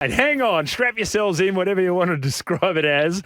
And hang on, strap yourselves in, whatever you want to describe it as.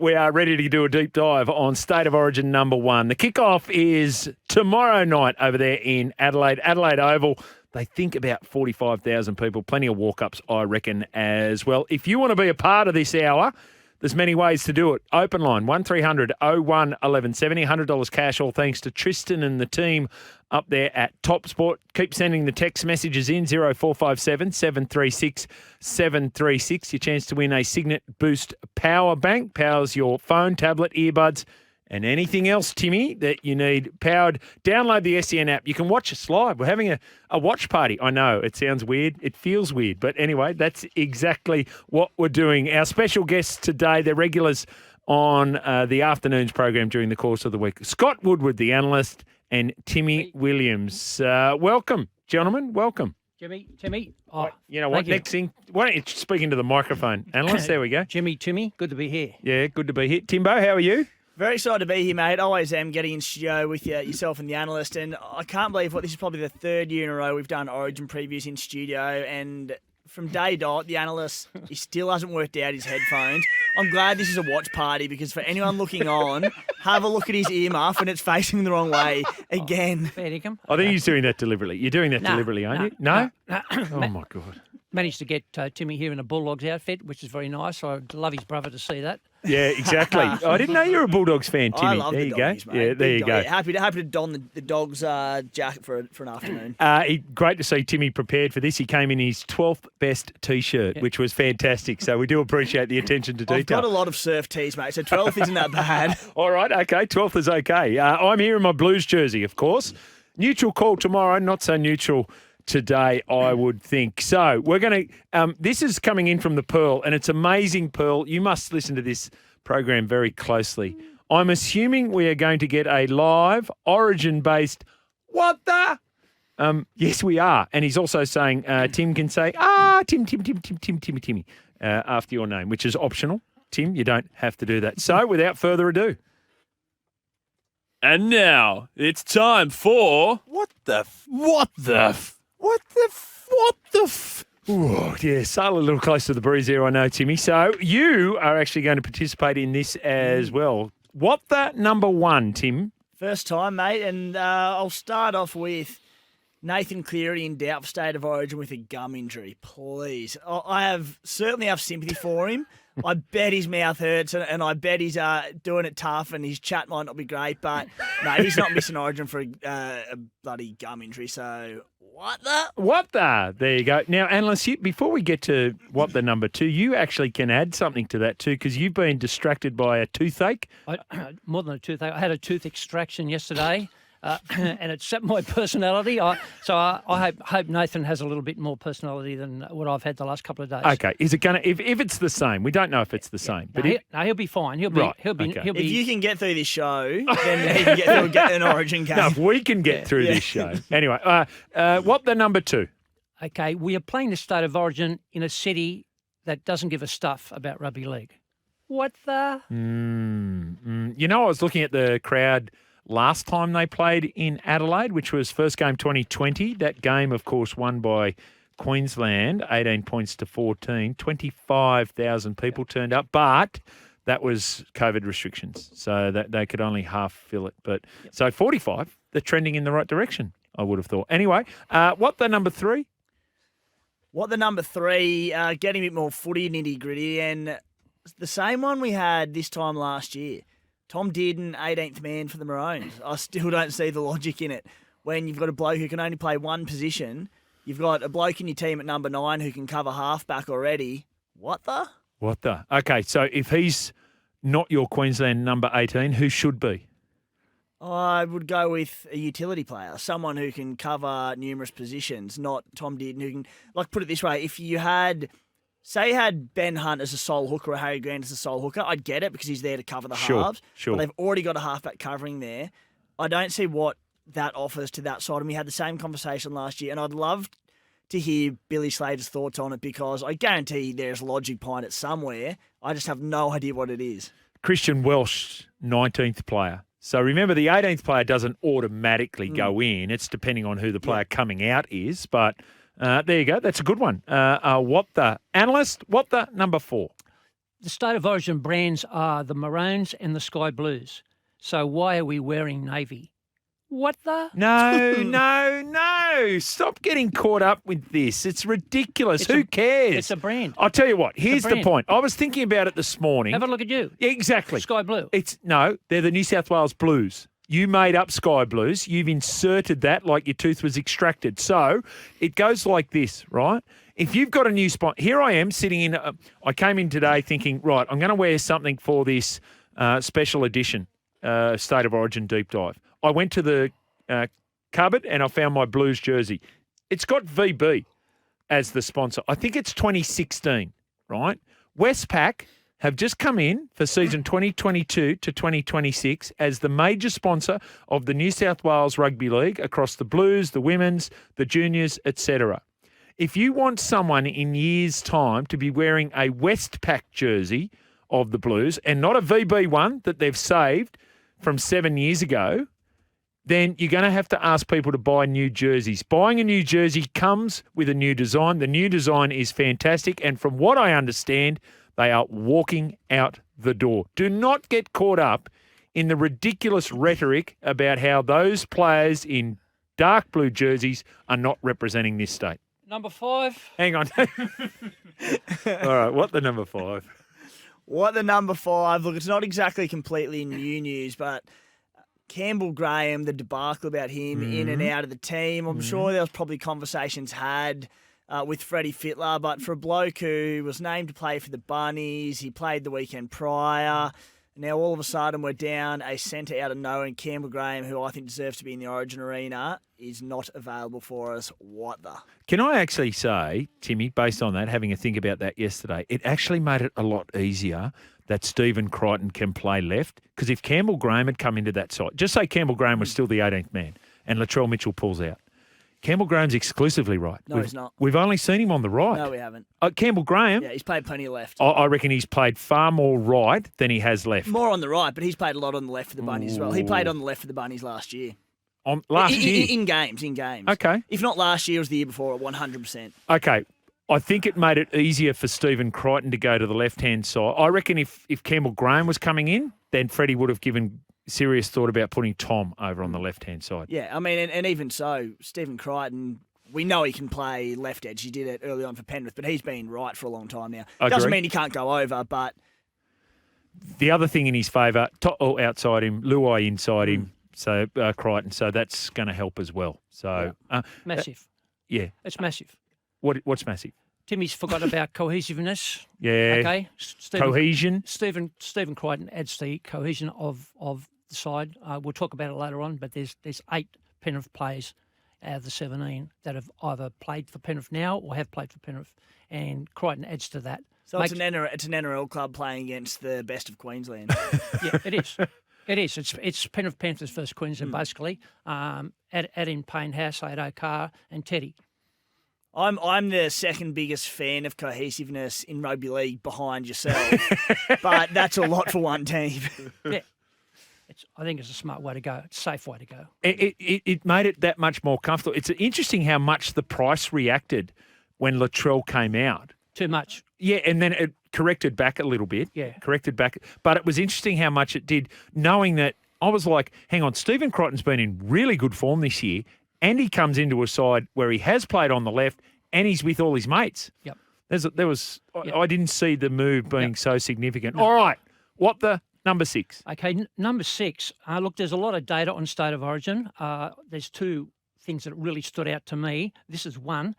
We are ready to do a deep dive on State of Origin number 1. The kickoff is tomorrow night over there in Adelaide Oval. They think about 45,000 people, plenty of walk-ups, I reckon, as well. If you want to be a part of this hour, there's many ways to do it. Open line, 1300 01 1170, $100 cash, all thanks to Tristan and the team up there at Top Sport. Keep sending the text messages in, 0457 736 736. Your chance to win a Signet Boost power bank. Powers your phone, tablet, earbuds, and anything else, Timmy, that you need powered. Download the SEN app. You can watch us live. We're having a watch party. I know, it sounds weird. It feels weird. But anyway, that's exactly what we're doing. Our special guests today, they're regulars on the afternoons program during the course of the week. Scott Woodward, the analyst, and Timmy Williams. Welcome, gentlemen. Welcome. Timmy. Oh, you know what? Next thing, why don't you speak into the microphone, analyst? There we go. Timmy, good to be here. Yeah, good to be here. Timbo, how are you? Very excited to be here, mate. Always am getting in studio with yourself and the analyst, and I can't believe this is probably the third year in a row we've done Origin previews in studio, and from day dot, the analyst, he still hasn't worked out his headphones. I'm glad this is a watch party because for anyone looking on, have a look at his earmuff and it's facing the wrong way again. Fair dinkum. I think he's doing that deliberately. You're doing that deliberately, aren't you? No? Oh, my God. Managed to get Timmy here in a Bulldogs outfit, which is very nice. I'd love his brother to see that. Yeah, exactly. I didn't know you were a Bulldogs fan, Timmy. I love there the you doggies, go. mate. Yeah, there you go. Yeah, happy to don the dog's jacket for an afternoon. Great to see Timmy prepared for this. He came in his 12th best T-shirt, which was fantastic. So we do appreciate the attention to detail. I've got a lot of surf tees, mate, so 12th isn't that bad. All right, okay, 12th is okay. I'm here in my Blues jersey, of course. Neutral call tomorrow, not so neutral today, I would think. So we're going to, this is coming in from the Pearl, and it's amazing, Pearl. You must listen to this program very closely. I'm assuming we are going to get a live Origin-based, what the? Yes, we are. And he's also saying, Tim can say, Timmy, after your name, which is optional. Tim, you don't have to do that. So without further ado. And now it's time for Ooh, yeah, sail a little close to the breeze there, I know, Timmy. So you are actually going to participate in this as well. What the number 1, Tim? First time, mate, and I'll start off with Nathan Cleary in doubt for State of Origin with a gum injury. Please. I certainly have sympathy for him. I bet his mouth hurts and I bet he's doing it tough and his chat might not be great, but no, he's not missing Origin for a bloody gum injury. So what the? There you go. Now, analyst, before we get to what the number 2, you actually can add something to that too because you've been distracted by a toothache. More than a toothache. I had a tooth extraction yesterday. And it set my personality. I hope Nathan has a little bit more personality than what I've had the last couple of days. Okay, is it going to? If it's the same, we don't know if it's the same. But he'll be fine. He'll be. If you can get through this show, then he can get an Origin game. No, if we can get through this show. Anyway, what the number 2? Okay, we are playing the State of Origin in a city that doesn't give a stuff about rugby league. What the? You know, I was looking at the crowd last time they played in Adelaide, which was first game 2020. That game, of course, won by Queensland, 18 points to 14. 25,000 people turned up, but that was COVID restrictions, so that they could only half fill it. But so 45, they're trending in the right direction, I would have thought. Anyway, what the number 3? What the number 3, getting a bit more footy nitty-gritty, and the same one we had this time last year. Tom Dearden, 18th man for the Maroons. I still don't see the logic in it. When you've got a bloke who can only play one position, you've got a bloke in your team at number 9 who can cover halfback already. What the? Okay, so if he's not your Queensland number 18, who should be? I would go with a utility player, someone who can cover numerous positions, not Tom Dearden who can, put it this way, if you had... Say you had Ben Hunt as a sole hooker or Harry Grant as a sole hooker, I'd get it because he's there to cover the halves. Sure. But they've already got a halfback covering there. I don't see what that offers to that side. And we had the same conversation last year, and I'd love to hear Billy Slater's thoughts on it because I guarantee there's logic behind it somewhere. I just have no idea what it is. Christian Welsh, 19th player. So remember, the 18th player doesn't automatically go in. It's depending on who the player coming out is, but... There you go. That's a good one. What the Analyst? What the number 4? The State of Origin brands are the Maroons and the Sky Blues. So why are we wearing navy? What the? No. Stop getting caught up with this. It's ridiculous. Who cares? It's a brand. I'll tell you what. Here's the brand. point. I was thinking about it this morning. Have a look at you. Yeah, exactly. Sky Blue. They're the New South Wales Blues. You made up Sky Blues. You've inserted that like your tooth was extracted. So it goes like this, right? If you've got a new spot, here I am sitting in. I came in today thinking, right, I'm going to wear something for this special edition State of Origin deep dive. I went to the cupboard and I found my Blues jersey. It's got VB as the sponsor. I think it's 2016, right? Westpac have just come in for season 2022 to 2026 as the major sponsor of the New South Wales Rugby League across the Blues, the Women's, the Juniors, etc. If you want someone in years' time to be wearing a Westpac jersey of the Blues and not a VB one that they've saved from 7 years ago, then you're going to have to ask people to buy new jerseys. Buying a new jersey comes with a new design. The new design is fantastic. And from what I understand, they are walking out the door. Do not get caught up in the ridiculous rhetoric about how those players in dark blue jerseys are not representing this state. Number 5. Hang on. All right, what the number 5? What the number 5? Look, it's not exactly completely new news, but Campbell Graham, the debacle about him in and out of the team. I'm sure there was probably conversations had with Freddie Fittler, but for a bloke who was named to play for the Bunnies, he played the weekend prior. Now all of a sudden we're down a centre out of nowhere, and Campbell Graham, who I think deserves to be in the Origin arena, is not available for us. What the? Can I actually say, Timmy, based on that, having a think about that yesterday, it actually made it a lot easier that Stephen Crichton can play left, because if Campbell Graham had come into that side, just say Campbell Graham was still the 18th man and Latrell Mitchell pulls out. Campbell Graham's exclusively right. No, he's not. We've only seen him on the right. No, we haven't. Campbell Graham, Yeah, he's played plenty of left. I reckon he's played far more right than he has left. More on the right, but he's played a lot on the left for the Bunnies as well. He played on the left for the Bunnies last year. Last year? In games. Okay. If not last year, it was the year before, 100%. Okay. I think it made it easier for Stephen Crichton to go to the left-hand side. I reckon if Campbell Graham was coming in, then Freddie would have given serious thought about putting Tom over on the left-hand side. Yeah, I mean, and even so, Stephen Crichton, we know he can play left edge. He did it early on for Penrith, but he's been right for a long time now. Doesn't mean he can't go over, but... The other thing in his favour, outside him, Luai inside him, so Crichton, so that's going to help as well. So Massive. Yeah. It's massive. What's massive? Timmy's forgot about cohesiveness. Yeah. Okay. Cohesion. Stephen Crichton adds the cohesion of the side. We'll talk about it later on, but there's 8 Penrith players out of the 17 that have either played for Penrith now or have played for Penrith, and Crichton adds to that. So it's an NRL club playing against the best of Queensland. Yeah, it is. It is. It's Penrith Panthers versus Queensland, basically. Add in Payne Haas, Ed O'Carr, and Teddy. I'm the second biggest fan of cohesiveness in rugby league behind yourself, but that's a lot for one team. Yeah. I think it's a smart way to go. It's a safe way to go. It made it that much more comfortable. It's interesting how much the price reacted when Latrell came out. Too much. Yeah, and then it corrected back a little bit. Yeah. Corrected back. But it was interesting how much it did, knowing that I was like, hang on, Stephen Crichton's been in really good form this year, and he comes into a side where he has played on the left and he's with all his mates. Yep. I didn't see the move being so significant. No. All right, what the number 6? Okay, number 6. Look, there's a lot of data on State of Origin. There's 2 things that really stood out to me. This is one.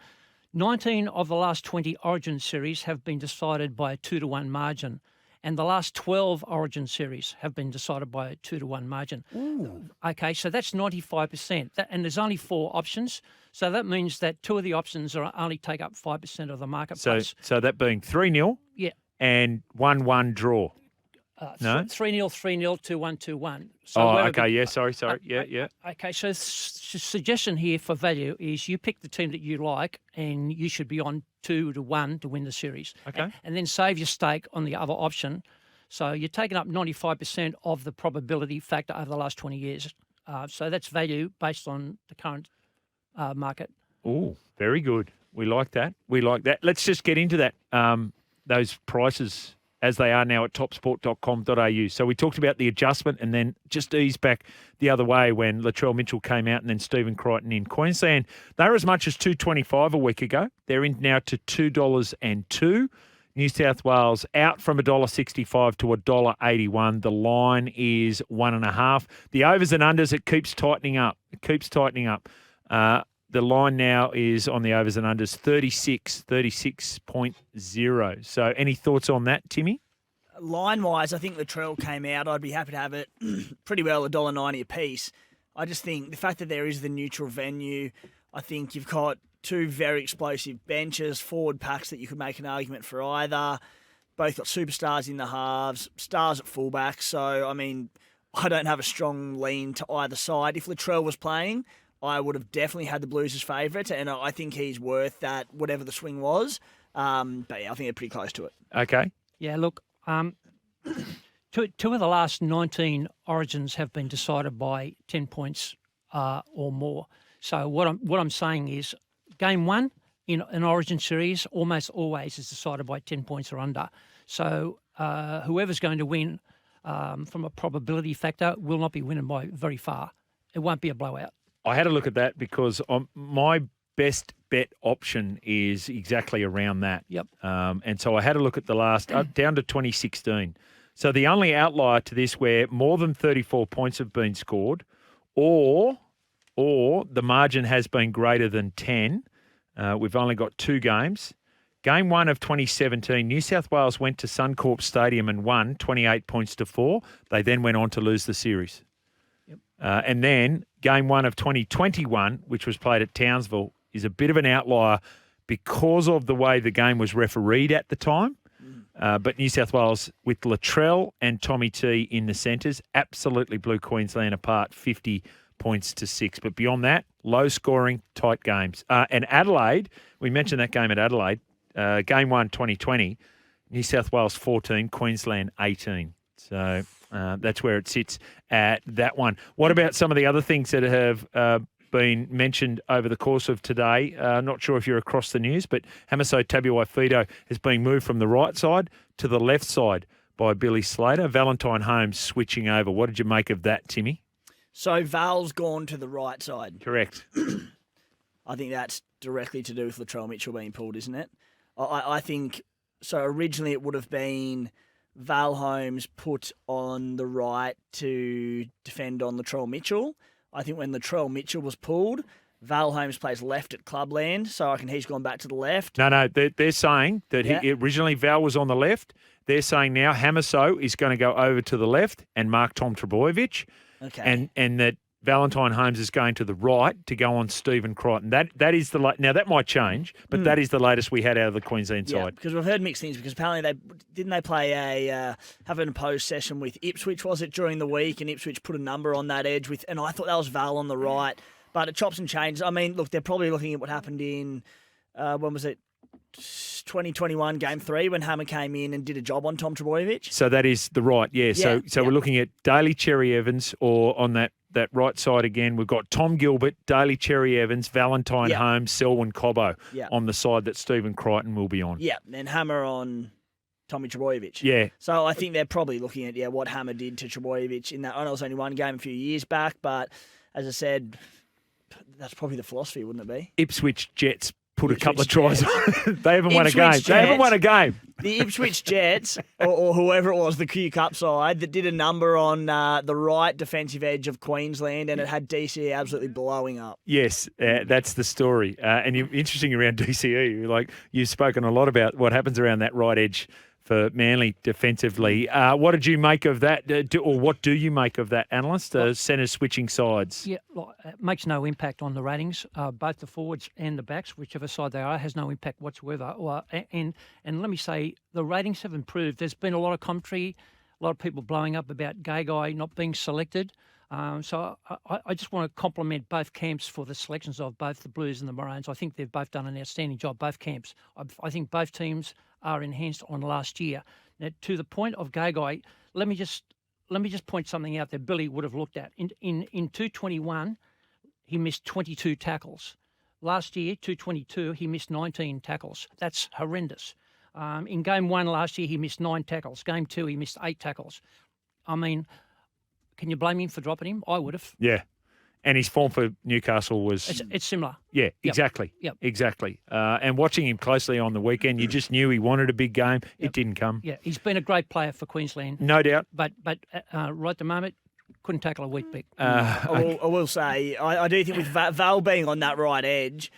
19 of the last 20 Origin series have been decided by a 2-1 margin, and the last 12 Origin series have been decided by a 2-1 margin. Ooh. Okay, so that's 95%, and there's only 4 options. So that means that 2 of the options only take up 5% of the marketplace. So that being 3-0, yeah, and 1-1 draw. No? 3-0, 3-0, 2-1, 2-1. So okay, yeah, sorry, yeah. Okay, so suggestion here for value is you pick the team that you like, and you should be on 2-1 to win the series. Okay. And then save your stake on the other option. So you're taking up 95% of the probability factor over the last 20 years. So that's value based on the current market. Oh, very good. We like that. We like that. Let's just get into that. Those prices as they are now at topsport.com.au. So we talked about the adjustment and then just eased back the other way when Latrell Mitchell came out and then Stephen Crichton in. Queensland, they were as much as $2.25 a week ago. They're in now to $2.02. New South Wales out from $1.65 to $1.81. The line is 1.5. The overs and unders, it keeps tightening up. The line now is on the overs and unders 36.0. So any thoughts on that, Timmy? Line-wise, I think Latrell came out. I'd be happy to have it pretty well $1.90 a piece. I just think the fact that there is the neutral venue, I think you've got two very explosive benches, forward packs that you could make an argument for either. Both got superstars in the halves, stars at fullback. So, I mean, I don't have a strong lean to either side. If Latrell was playing, I would have definitely had the Blues as favourite, and I think he's worth that, whatever the swing was. But yeah, I think they're pretty close to it. Okay. Yeah, look, two of the last 19 Origins have been decided by 10 points or more. So what I'm saying is, game one in an Origin series almost always is decided by 10 points or under. So whoever's going to win from a probability factor will not be winning by very far. It won't be a blowout. I had a look at that because my best bet option is exactly around that. Yep. And so I had a look at the last, down to 2016. So the only outlier to this where more than 34 points have been scored or the margin has been greater than 10, we've only got two games. Game 1 of 2017, New South Wales went to Suncorp Stadium and won 28 points to 4. They then went on to lose the series. And then game 1 of 2021, which was played at Townsville, is a bit of an outlier because of the way the game was refereed at the time. But New South Wales, with Latrell and Tommy T in the centres, absolutely blew Queensland apart 50 points to 6. But beyond that, low scoring, tight games. And Adelaide, we mentioned that game at Adelaide, game 1 2020, New South Wales 14, Queensland 18. So that's where it sits at that one. What about some of the other things that have been mentioned over the course of today? Not sure if you're across the news, but Hamiso Tabuai-Fidow has been moved from the right side to the left side by Billy Slater. Valentine Holmes switching over. What did you make of that, Timmy? So Val's gone to the right side. Correct. I think that's directly to do with Latrell Mitchell being pulled, isn't it? I think, so originally it would have been Val Holmes put on the right to defend on Latrell Mitchell. I think when Latrell Mitchell was pulled, Val Holmes plays left at Clubland, so I reckon he's gone back to the left. No, they're saying that originally Val was on the left. They're saying now Hamiso is going to go over to the left and mark Tom Trbojevic. Okay. And that Valentine Holmes is going to the right to go on Stephen Crichton. That is the now that might change, but that is the latest we had out of the Queensland side. Because we've heard mixed things. Because apparently they play have an opposed session with Ipswich, was it, during the week, and Ipswich put a number on that edge with, and I thought that was Val on the right, but it chops and changes. I mean, look, they're probably looking at what happened in when was it? 2021 Game 3 when Hammer came in and did a job on Tom Trbojevic. So that is the right, yeah. So we're looking at Daly Cherry Evans, or on that right side again, we've got Tom Gilbert, Daly Cherry Evans, Valentine Holmes, Selwyn Cobbo on the side that Stephen Crichton will be on. Yeah, and Hammer on Tommy Trbojevic. Yeah. So I think they're probably looking at what Hammer did to Trbojevic in that. I know it was only one game a few years back, but as I said, that's probably the philosophy, wouldn't it be? Ipswich Jets put a couple of tries on. They haven't won a game. They haven't won a game. The Ipswich Jets, or whoever it was, the Q Cup side, that did a number on the right defensive edge of Queensland, and it had DCE absolutely blowing up. Yes, that's the story. And interesting around DCE, like you've spoken a lot about what happens around that right edge for Manly defensively. What did you make of that, or what do you make of that, Analyst? Centres switching sides. Yeah, it makes no impact on the ratings. Both the forwards and the backs, whichever side they are, has no impact whatsoever. And let me say, the ratings have improved. There's been a lot of commentary, a lot of people blowing up about Gagai not being selected. So I just want to compliment both camps for the selections of both the Blues and the Maroons. I think they've both done an outstanding job, both camps. I think both teams are enhanced on last year. Now, to the point of Gagai, let me just point something out that Billy would have looked at. In 221, he missed 22 tackles. Last year, 222, he missed 19 tackles. That's horrendous. In game 1 last year, he missed 9 tackles. Game 2, he missed 8 tackles. I mean, can you blame him for dropping him? I would have. Yeah. And his form for Newcastle was... It's similar. Yeah, Yep. exactly. Yep. Exactly. And watching him closely on the weekend, you just knew he wanted a big game. It didn't come. Yeah, he's been a great player for Queensland. No doubt. But right at the moment, couldn't tackle a wheat bit. I will say, I do think with Val being on that right edge,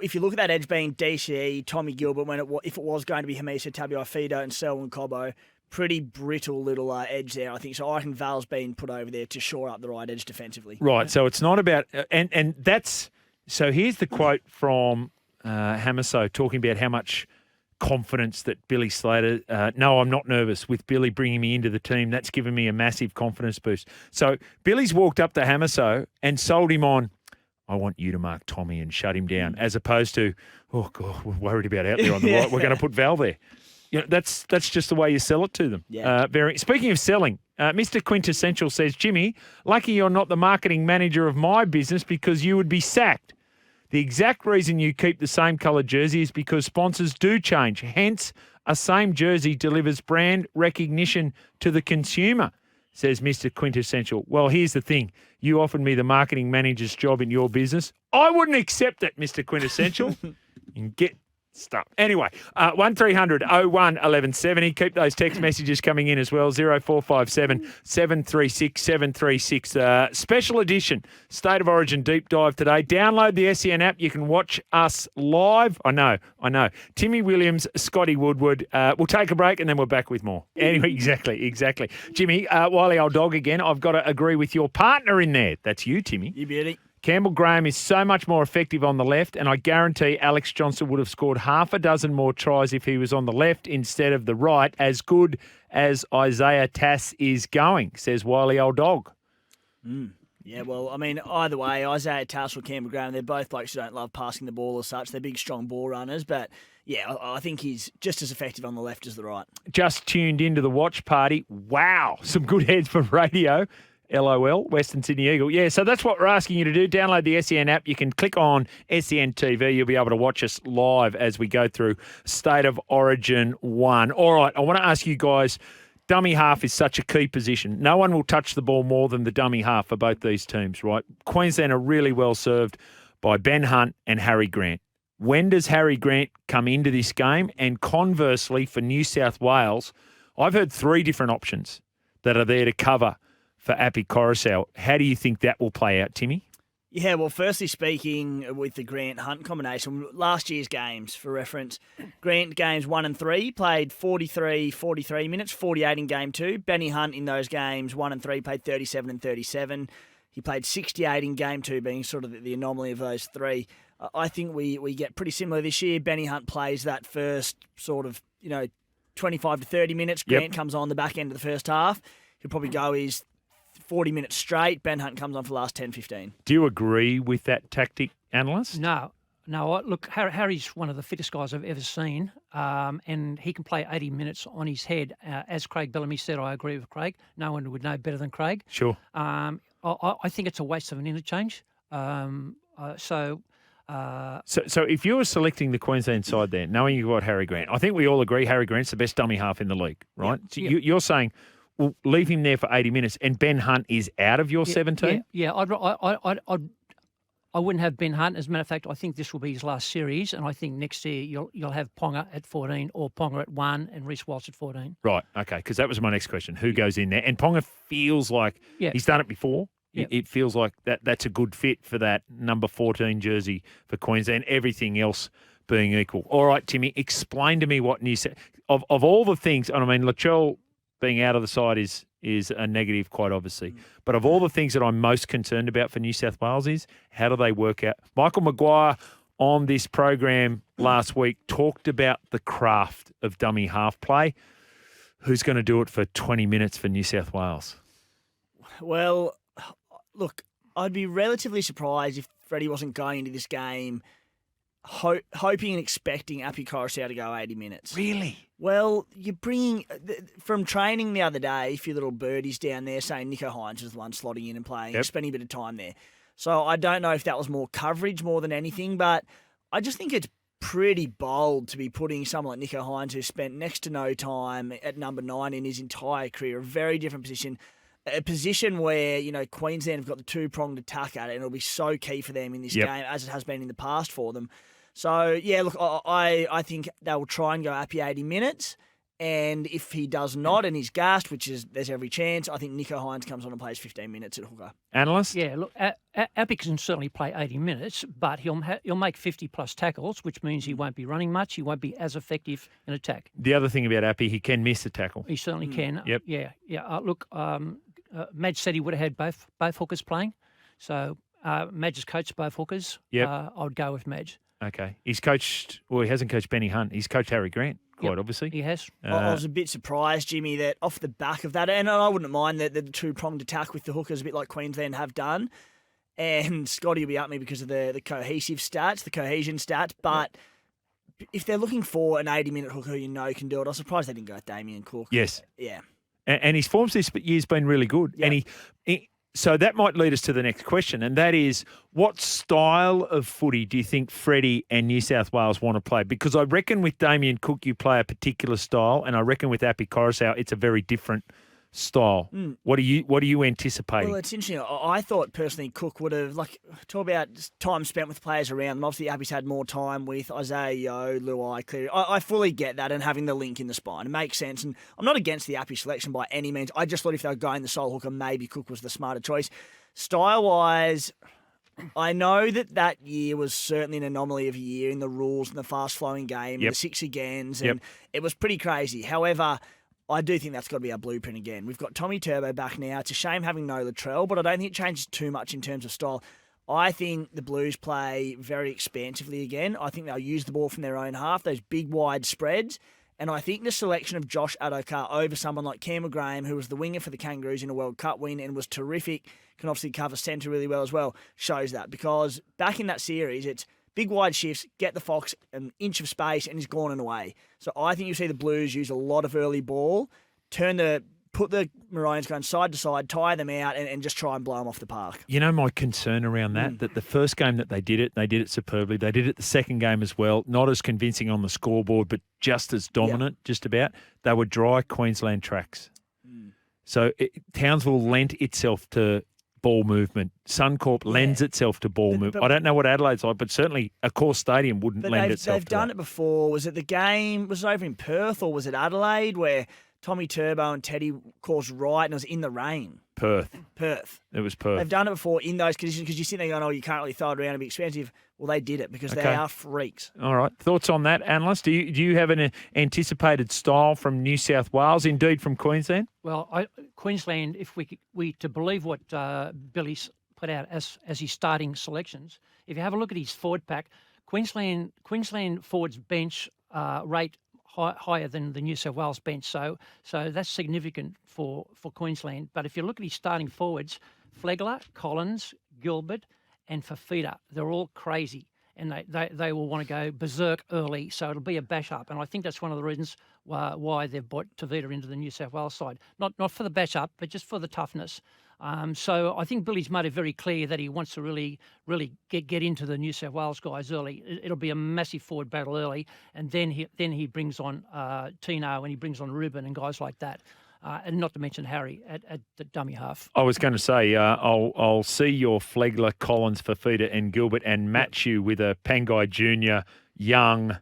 if you look at that edge being DCE, Tommy Gilbert, if it was going to be Hamisa Tabuai-Fidow and Selwyn Cobbo, pretty brittle little edge there, I think. So I think Val's been put over there to shore up the right edge defensively. Right. So it's not about and that's so. Here's the quote from Hamiso talking about how much confidence that Billy Slater. No, I'm not nervous with Billy bringing me into the team. That's given me a massive confidence boost. So Billy's walked up to Hamiso and sold him on. I want you to mark Tommy and shut him down, as opposed to, oh God, we're worried about out there on the right. We're going to put Val there. You know, that's just the way you sell it to them. Yeah. Speaking of selling, Mr. Quintessential says, Jimmy, lucky you're not the marketing manager of my business because you would be sacked. The exact reason you keep the same coloured jersey is because sponsors do change. Hence, a same jersey delivers brand recognition to the consumer, says Mr. Quintessential. Well, here's the thing. You offered me the marketing manager's job in your business. I wouldn't accept it, Mr. Quintessential. And get stuff. Anyway, 1300 01 1170. Keep those text messages coming in as well. 0457 736 736. Special edition State of Origin deep dive today. Download the SEN app. You can watch us live. I know. Timmy Williams, Scotty Woodward. We'll take a break and then we're back with more. Anyway, exactly. Jimmy, Wiley old dog again. I've got to agree with your partner in there. That's you, Timmy. You beauty. Campbell Graham is so much more effective on the left, and I guarantee Alex Johnson would have scored half a dozen more tries if he was on the left instead of the right, as good as Isaiah Tass is going, says Wiley Old Dog. Yeah, well, I mean, either way, Isaiah Tass or Campbell Graham, they're both blokes who don't love passing the ball as such. They're big, strong ball runners, but yeah, I think he's just as effective on the left as the right. Just tuned into the watch party. Wow, some good heads for radio. LOL, Western Sydney Eagle. Yeah, so that's what we're asking you to do. Download the SEN app. You can click on SEN TV. You'll be able to watch us live as we go through State of Origin 1. All right, I want to ask you guys, dummy half is such a key position. No one will touch the ball more than the dummy half for both these teams, right? Queensland are really well served by Ben Hunt and Harry Grant. When does Harry Grant come into this game? And conversely, for New South Wales, I've heard 3 different options that are there to cover for Api Coruscant. How do you think that will play out, Timmy? Yeah, well, firstly speaking with the Grant-Hunt combination, last year's games, for reference, Grant games 1 and 3 played 43 minutes, 48 in game 2. Benny Hunt in those games 1 and 3 played 37 and 37. He played 68 in game 2, being sort of the anomaly of those 3. I think we get pretty similar this year. Benny Hunt plays that first sort of, 25 to 30 minutes. Grant comes on the back end of the first half. He'll probably go his 40 minutes straight. Ben Hunt comes on for the last 10, 15. Do you agree with that tactic, Analyst? No. Look, Harry's one of the fittest guys I've ever seen, and he can play 80 minutes on his head. As Craig Bellamy said, I agree with Craig. No one would know better than Craig. Sure. I think it's a waste of an interchange. So if you were selecting the Queensland side there, knowing you've got Harry Grant, I think we all agree Harry Grant's the best dummy half in the league, right? So you're saying, well, leave him there for 80 minutes, and Ben Hunt is out of your 17? Yeah. I wouldn't have Ben Hunt. As a matter of fact, I think this will be his last series, and I think next year you'll have Ponga at 14 or Ponga at 1 and Reece Walsh at 14. Right, okay, because that was my next question. Who goes in there? And Ponga feels like he's done it before. Yep. It feels like that's a good fit for that number 14 jersey for Queensland, everything else being equal. All right, Timmy, explain to me what New South... Of all the things, and I mean, Latrell being out of the side is a negative, quite obviously. But of all the things that I'm most concerned about for New South Wales is how do they work out? Michael Maguire on this program last week talked about the craft of dummy half play. Who's going to do it for 20 minutes for New South Wales? Well, look, I'd be relatively surprised if Freddie wasn't going into this game hoping and expecting Api Coruscant to go 80 minutes. Really? Well, you're bringing, from training the other day, a few little birdies down there saying Nico Hines was the one slotting in and playing, spending a bit of time there. So I don't know if that was more coverage more than anything, but I just think it's pretty bold to be putting someone like Nico Hines, who spent next to no time at number 9 in his entire career, a very different position, a position where, Queensland have got the two-pronged attack at it, and it'll be so key for them in this game, as it has been in the past for them. So, yeah, look, I think they'll try and go Appy 80 minutes, and if he does not and he's gassed, there's every chance, I think Nico Hines comes on and plays 15 minutes at hooker. Analyst? Yeah, look, Appy can certainly play 80 minutes, but he'll make 50-plus tackles, which means he won't be running much. He won't be as effective in attack. The other thing about Appy, he can miss a tackle. He certainly can. Yep. Yeah. Look, Madge said he would have had both hookers playing, so Madge has coached both hookers. Yep. I would go with Madge. Okay. He hasn't coached Benny Hunt. He's coached Harry Grant, quite obviously. He has. I was a bit surprised, Jimmy, that off the back of that, and I wouldn't mind the two-pronged attack with the hookers, a bit like Queensland have done, and Scotty will be at me because of the cohesion stats, but if they're looking for an 80-minute hooker who can do it, I was surprised they didn't go with Damien Cook. Yes. Yeah. And his form this year's been really good. Yep. And so that might lead us to the next question, and that is, what style of footy do you think Freddie and New South Wales want to play? Because I reckon with Damien Cook you play a particular style, and I reckon with Appy Coruscant it's a very different style. What are you anticipating? Well, it's interesting. I thought personally Cook would have, talk about time spent with players around them. Obviously, Appy's had more time with Isaiah Yeo, Luai, Cleary. I fully get that, and having the link in the spine. It makes sense. And I'm not against the Appy selection by any means. I just thought if they were going the sole hooker, maybe Cook was the smarter choice. Style-wise, I know that year was certainly an anomaly of a year in the rules and the fast-flowing game, and the 6 agains, and it was pretty crazy. However, I do think that's got to be our blueprint again. We've got Tommy Turbo back now. It's a shame having no Latrell, but I don't think it changes too much in terms of style. I think the Blues play very expansively again. I think they'll use the ball from their own half, those big, wide spreads. And I think the selection of Josh Adokar over someone like Cameron Graham, who was the winger for the Kangaroos in a World Cup win and was terrific, can obviously cover centre really well as well, shows that. Because back in that series, it's big wide shifts, get the Fox an inch of space, and he's gone and away. So I think you see the Blues use a lot of early ball, put the Maroons going side to side, tire them out, and just try and blow them off the park. You know my concern around that the first game that they did it superbly. They did it the second game as well, not as convincing on the scoreboard, but just as dominant, just about. They were dry Queensland tracks. So Townsville lent itself to ball movement. Suncorp lends itself to ball movement. I don't know what Adelaide's like, but certainly a core stadium wouldn't lend itself to They've done that. it before. Was it the game? Was it over in Perth or was it Adelaide where Tommy Turbo and Teddy caused right and it was in the rain? Perth. It was Perth. They've done it before in those conditions because you sit there going, oh, you can't really throw it around and be expensive. Well, they did it because they are freaks. All right. Thoughts on that, Analyst? Do you have an anticipated style from New South Wales, indeed from Queensland? Well, Queensland, if we to believe what Billy's put out as his starting selections, if you have a look at his forward pack, Queensland forwards bench rate higher than the New South Wales bench, so that's significant for Queensland. But if you look at his starting forwards, Flegler, Collins, Gilbert, and Fafita, they're all crazy, and they will want to go berserk early. So it'll be a bash up, and I think that's one of the reasons why they've brought Tavita into the New South Wales side. Not for the bash up, but just for the toughness. So I think Billy's made it very clear that he wants to really get into the New South Wales guys early. It'll be a massive forward battle early, and then he brings on Tino and he brings on Ruben and guys like that. And not to mention Harry at the dummy half. I was going to say, I'll see your Flegler, Collins, Fafita and Gilbert and match you with a Pangai Jr., Young,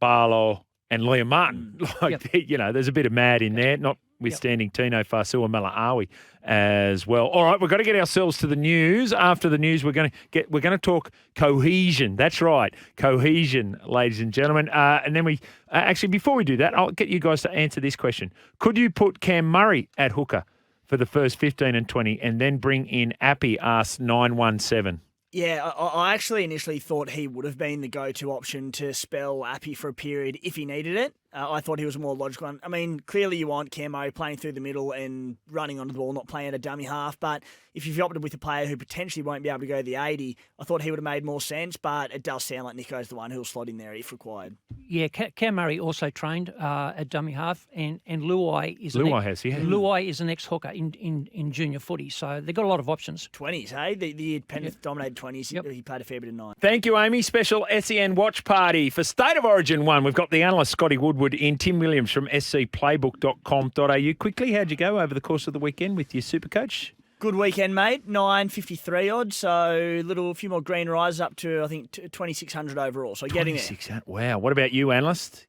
Barlow and Liam Martin. There's a bit of mad in there, notwithstanding Tino Fasua Malaawi as well. All right, we've got to get ourselves to the news. After the news, we're going to talk cohesion. That's right, cohesion, ladies and gentlemen. And then actually, before we do that, I'll get you guys to answer this question. Could you put Cam Murray at hooker for the first 15 and 20 and then bring in Appy, asks 917? Yeah, I actually initially thought he would have been the go-to option to spell Appy for a period if he needed it. I thought he was a more logical one. I mean, clearly you want Cam Murray playing through the middle and running onto the ball, not playing at a dummy half. But if you've opted with a player who potentially won't be able to go the 80, I thought he would have made more sense. But it does sound like Nico's the one who'll slot in there if required. Yeah, Cam Murray also trained at dummy half, and Luai is Luai is an ex-hooker in junior footy, so they've got a lot of options. 20s, hey? The year Penrith dominated 20s. Yep. He played a fair bit of 9. Thank you, Amy. Special SEN watch party for State of Origin 1. We've got the analyst, Scotty Woodward, in. Tim Williams from scplaybook.com.au. Quickly, how'd you go over the course of the weekend with your super coach? Good weekend, mate. 953 odd, so a few more green rises up to, I think, 2,600 overall. So getting there. 26. Wow. What about you, analyst?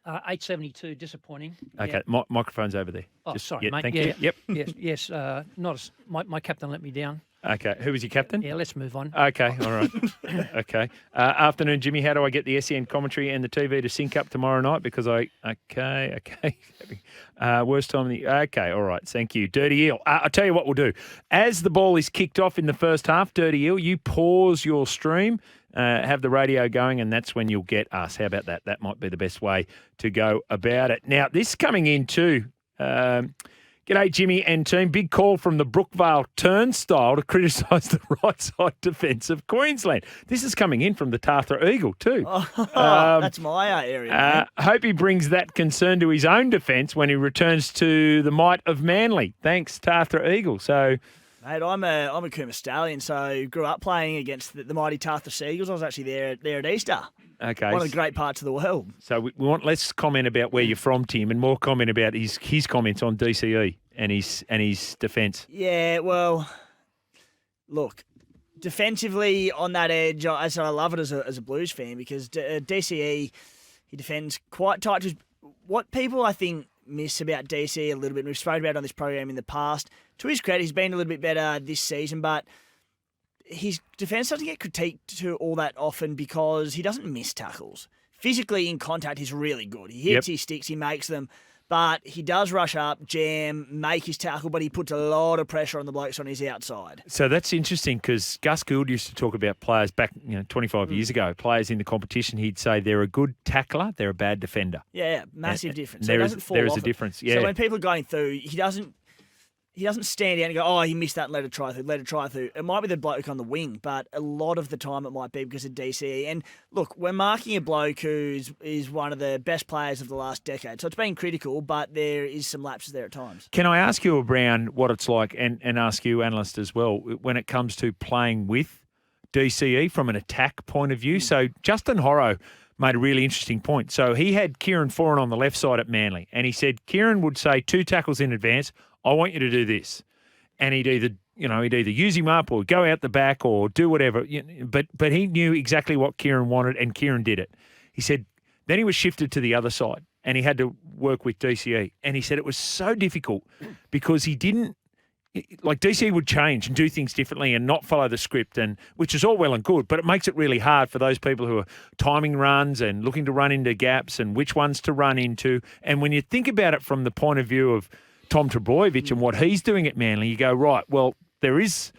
872, disappointing. Okay, Yeah. Microphone's over there. Oh, sorry, mate. Thank Yeah. you. Yep. Yes. Not as, my captain let me down. Okay. Who was your captain? Yeah, let's move on. Okay, all right. Okay. Afternoon, Jimmy. How do I get the SEN commentary and the TV to sync up tomorrow night? Because okay. Worst time of the... Okay, all right. Thank you. Dirty Eel. I'll tell you what we'll do. As the ball is kicked off in the first half, Dirty Eel, you pause your stream, have the radio going, and that's when you'll get us. How about that? That might be the best way to go about it. Now, this coming in too... G'day, Jimmy and team. Big call from the Brookvale Turnstile to criticise the right side defence of Queensland. This is coming in from the Tathra Eagle too. That's my area. Hope he brings that concern to his own defence when he returns to the might of Manly. Thanks, Tathra Eagle. So, Mate, I'm a Cooma Stallion, so grew up playing against the mighty Tathra Seagulls. I was actually there at Easter. okay. One of the great parts of the world. So we want less comment about where you're from, Tim, and more comment about his comments on DCE and his defence. Yeah, well, look, defensively on that edge, I love it as a Blues fan because DCE, he defends quite tight. What people, I think, miss about DCE a little bit, and we've spoken about it on this program in the past, to his credit, he's been a little bit better this season, but his defence doesn't get critiqued to all that often because he doesn't miss tackles. Physically, in contact, he's really good. He hits his sticks, he makes them, but he does rush up, jam, make his tackle, but he puts a lot of pressure on the blokes on his outside. So that's interesting because Gus Gould used to talk about players back 25 years ago, players in the competition, he'd say they're a good tackler, they're a bad defender. Yeah, massive difference. There so is a difference, yeah. So when people are going through, he doesn't stand out and go, oh, he missed that and let it try through. It might be the bloke on the wing, but a lot of the time it might be because of DCE. And look, we're marking a bloke who is one of the best players of the last decade. So it's been critical, but there is some lapses there at times. Can I ask you, Brown, what it's like, and ask you, analyst, as well, when it comes to playing with DCE from an attack point of view? So Justin Horrow made a really interesting point. So he had Kieran Foran on the left side at Manly, and he said Kieran would say 2 tackles in advance, I want you to do this. And he'd either use him up or go out the back or do whatever. But he knew exactly what Kieran wanted, and Kieran did it. He said then he was shifted to the other side, and he had to work with DCE. And he said it was so difficult because he didn't, like DCE would change and do things differently and not follow the script, and which is all well and good, but it makes it really hard for those people who are timing runs and looking to run into gaps and which ones to run into. And when you think about it from the point of view of Tom Trbojevic and what he's doing at Manly, you go, right, well, there is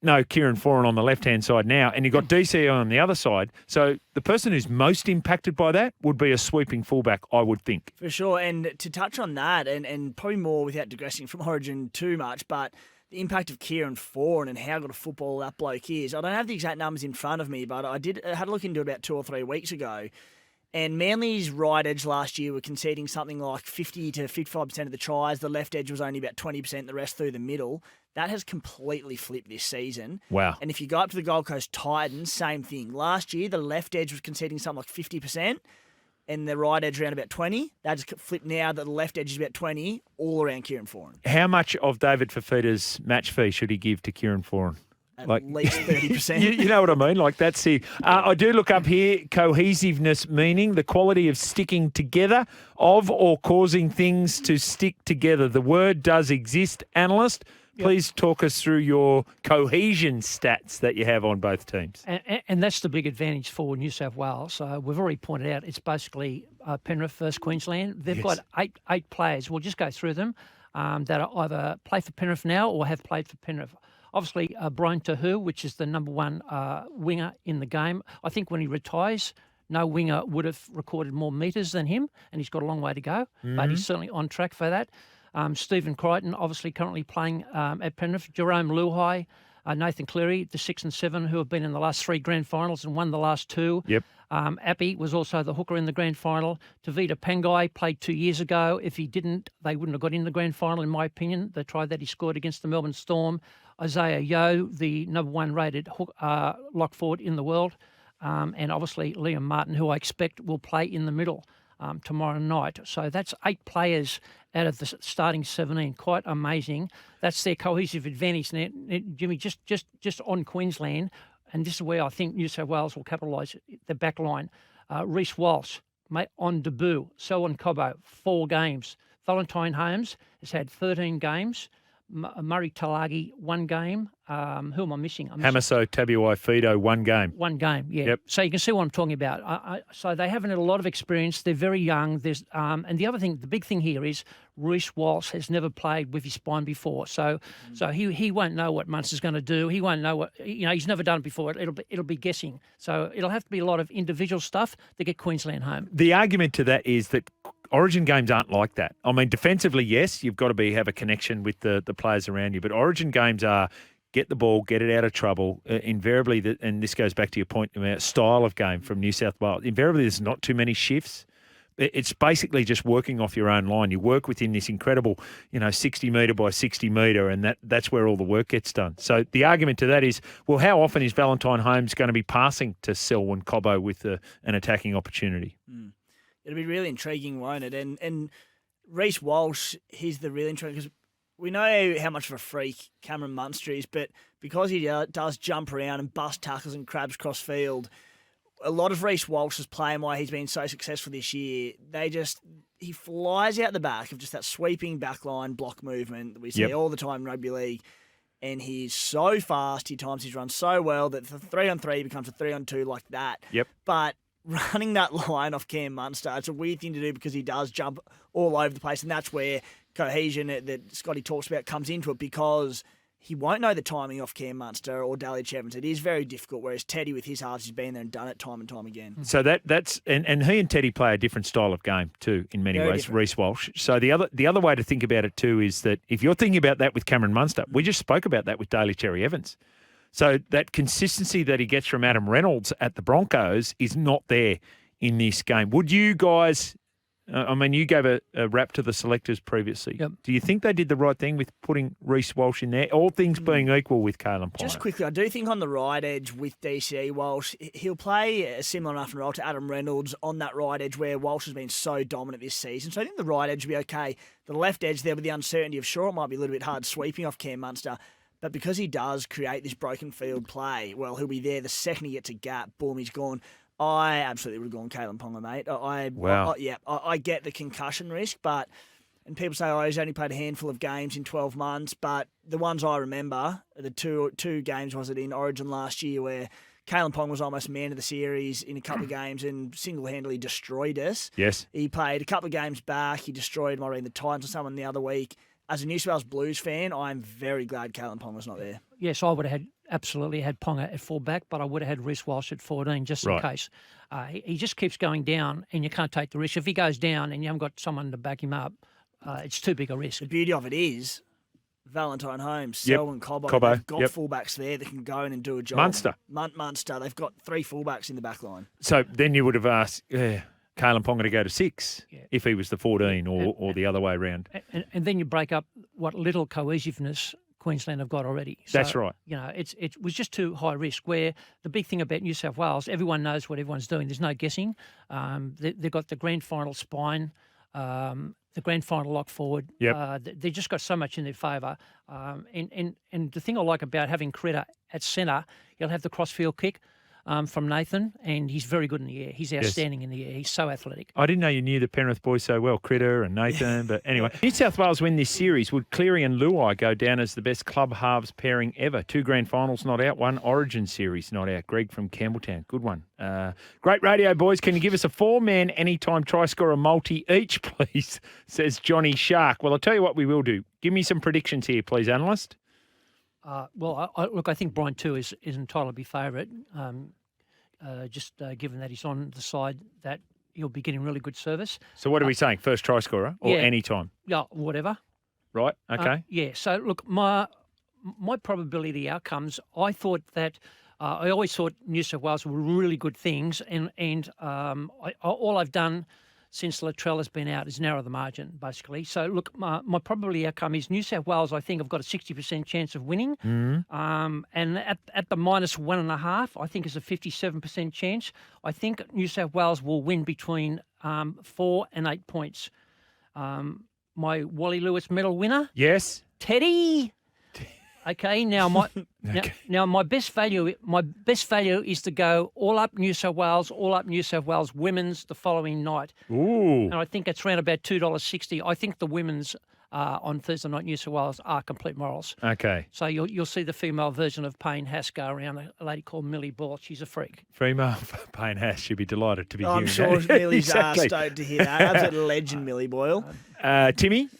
no Kieran Foran on the left-hand side now, and you've got DCE on the other side. So the person who's most impacted by that would be a sweeping fullback, I would think. For sure, and to touch on that, and probably more without digressing from Origin too much, but the impact of Kieran Foran and how good a footballer that bloke is. I don't have the exact numbers in front of me, but I had a look into it about 2 or 3 weeks ago. And Manly's right edge last year were conceding something like 50 to 55% of the tries. The left edge was only about 20%, the rest through the middle. That has completely flipped this season. Wow. And if you go up to the Gold Coast Titans, same thing. Last year, the left edge was conceding something like 50% and the right edge around about 20. That just flipped now that the left edge is about 20, all around Kieran Foran. How much of David Fafita's match fee should he give to Kieran Foran? At least 30%. You know what I mean? Like that's it. I do look up here, cohesiveness meaning the quality of sticking together of or causing things to stick together. The word does exist, analyst. Please talk us through your cohesion stats that you have on both teams. And that's the big advantage for New South Wales. We've already pointed out it's basically Penrith versus Queensland. They've got eight players. We'll just go through them that are either play for Penrith now or have played for Penrith. Obviously, Brian Tahu, which is the number 1 winger in the game. I think when he retires, no winger would have recorded more metres than him, and he's got a long way to go, but he's certainly on track for that. Stephen Crichton, obviously currently playing at Penrith. Jerome Luhai, Nathan Cleary, the 6 and 7 who have been in the last 3 grand finals and won the last 2. Yep. Appy was also the hooker in the grand final. Tavita Pangai played 2 years ago. If he didn't, they wouldn't have got in the grand final, in my opinion. The try that he scored against the Melbourne Storm. Isaiah Yeo, the number 1 rated lock forward in the world. And obviously Liam Martin, who I expect will play in the middle tomorrow night. So that's 8 players out of the starting 17. Quite amazing. That's their cohesive advantage. Now, Jimmy, just on Queensland, and this is where I think New South Wales will capitalise the back line. Reece Walsh on debut. Selwyn Cobbo, 4 games. Valentine Holmes has had 13 games. Murray Talagi, 1 game. Who am I missing? Hamaso Tabuai-Fido, 1 game. 1 game, yeah. Yep. So you can see what I'm talking about. So they haven't had a lot of experience. They're very young. There's and the other thing, the big thing here is Reece Walsh has never played with his spine before. So he won't know what Munster's going to do. He won't know what he's never done it before. It'll be guessing. So it'll have to be a lot of individual stuff to get Queensland home. The argument to that is that Origin games aren't like that. I mean, defensively, yes, you've got to have a connection with the players around you, but Origin games are get the ball, get it out of trouble. Invariably, and this goes back to your point about style of game from New South Wales. Invariably, there's not too many shifts. It's basically just working off your own line. You work within this incredible, 60 metre by 60 metre, and that's where all the work gets done. So the argument to that is, well, how often is Valentine Holmes going to be passing to Selwyn Cobbo with an attacking opportunity? It'll be really intriguing, won't it? And Reece Walsh, he's the really intriguing, because we know how much of a freak Cameron Munster is, but because he does jump around and bust tackles and crabs cross field, a lot of Reece Walsh's play and why he's been so successful this year, he flies out the back of just that sweeping backline block movement that we see all the time in rugby league. And he's so fast, he times his run so well that the 3-on-3 becomes a 3-on-2 like that. Yep. But running that line off Cam Munster, it's a weird thing to do because he does jump all over the place, and that's where cohesion that Scotty talks about comes into it, because he won't know the timing off Cam Munster or Dalic Evans. It is very difficult, whereas Teddy with his halves has been there and done it time and time again. So that's and he and Teddy play a different style of game too in many Very ways, different. Reece Walsh. So the other way to think about it too is that if you're thinking about that with Cameron Munster, we just spoke about that with Daly Cherry Evans. So that consistency that he gets from Adam Reynolds at the Broncos is not there in this game. Would you guys, you gave a rap to the selectors previously. Yep. Do you think they did the right thing with putting Reece Walsh in there, all things being equal with Kalen Ponga? Just quickly, I do think on the right edge with DC, Walsh, he'll play a similar enough role to Adam Reynolds on that right edge where Walsh has been so dominant this season. So I think the right edge will be okay. The left edge there with the uncertainty of sure it might be a little bit hard sweeping off Cam Munster, but because he does create this broken field play, well, he'll be there the second he gets a gap, boom, he's gone. I absolutely would have gone Kalen Ponga, mate. Wow. I get the concussion risk, and people say, he's only played a handful of games in 12 months, but the ones I remember, the two games, was it in Origin last year, where Kalen Ponga was almost man of the series in a couple of games and single-handedly destroyed us. Yes. He played a couple of games back. He destroyed, might have been the Titans or someone the other week. As a New South Wales Blues fan, I'm very glad Kalen Ponga's not there. Yes, I would have absolutely had Ponga at fullback, but I would have had Reece Walsh at 14 just in case. He just keeps going down, and you can't take the risk. If he goes down and you haven't got someone to back him up, it's too big a risk. The beauty of it is Valentine Holmes, Selwyn Cobbo. They've got fullbacks there that can go in and do a job. Munster. They've got 3 fullbacks in the back line. So then you would have asked Kalen Ponga to go to 6 if he was the 14 or the other way around. And then you break up what little cohesiveness Queensland have got already. So, that's right. It was just too high risk, where the big thing about New South Wales, everyone knows what everyone's doing. There's no guessing. They've got the grand final spine, the grand final lock forward. Yep. They've just got so much in their favour. And the thing I like about having Critter at centre, he'll have the crossfield kick from Nathan, and he's very good in the air. He's outstanding in the air. He's so athletic. I didn't know you knew the Penrith boys so well, Critter and Nathan. But anyway, New South Wales win this series. Would Cleary and Luai go down as the best club halves pairing ever? 2 grand finals not out, 1 Origin series not out. Greg from Campbelltown. Good one. Great radio, boys. Can you give us a 4-man anytime try scorer multi each, please? Says Johnny Shark. Well, I'll tell you what we will do. Give me some predictions here, please, analyst. I think Brian too is entitled to be favourite. given that he's on the side that he'll be getting really good service. So what are we saying? First try scorer or Yeah. any time? Yeah, whatever. Right. Okay. Yeah. So look, my probability outcomes. I thought that I always thought New South Wales were really good things, and all I've done since Latrell has been out is narrow the margin basically. So look, my probability outcome is New South Wales. I think I've got a 60% chance of winning, and at the -1.5, I think is a 57% chance. I think New South Wales will win between 4 and 8 points. My Wally Lewis medal winner, Yes. Teddy. Okay, now my best value is to go all up New South Wales women's the following night, Ooh. and I think it's around about $2.60. I think the women's on Thursday night New South Wales are complete morals. Okay. So you'll see the female version of Payne Haas go around, a lady called Millie Ball. She's a freak. Female Payne Haas should be delighted to be I'm hearing sure that. Millie's Exactly. stoked to hear that. Absolute legend, Millie Boyle. Timmy?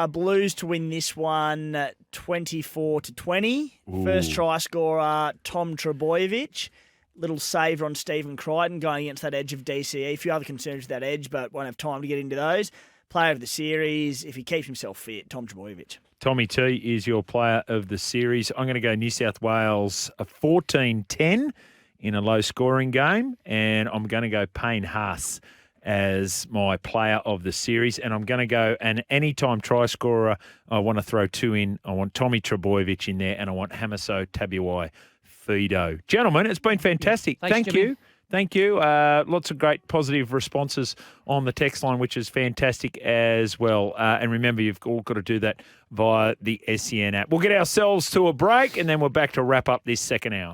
Blues to win this one 24-20. First try scorer, Tom Trebojevic. Little saver on Stephen Crichton going against that edge of DCE. A few other concerns with that edge, but won't have time to get into those. Player of the series, if he keeps himself fit, Tom Trebojevic. Tommy T is your player of the series. I'm going to go New South Wales 14-10 in a low-scoring game, and I'm going to go Payne Haas as my player of the series, and I'm going to go an anytime try scorer. I want to throw two in. I want Tommy Trebojevic in there, and I want Hamiso Tabuai Fido. Gentlemen, it's been fantastic. Thanks, Thank Jimmy. you. Thank you. Lots of great positive responses on the text line, which is fantastic as well. And remember, you've all got to do that via the SEN app. We'll get ourselves to a break, and then we're back to wrap up this second hour.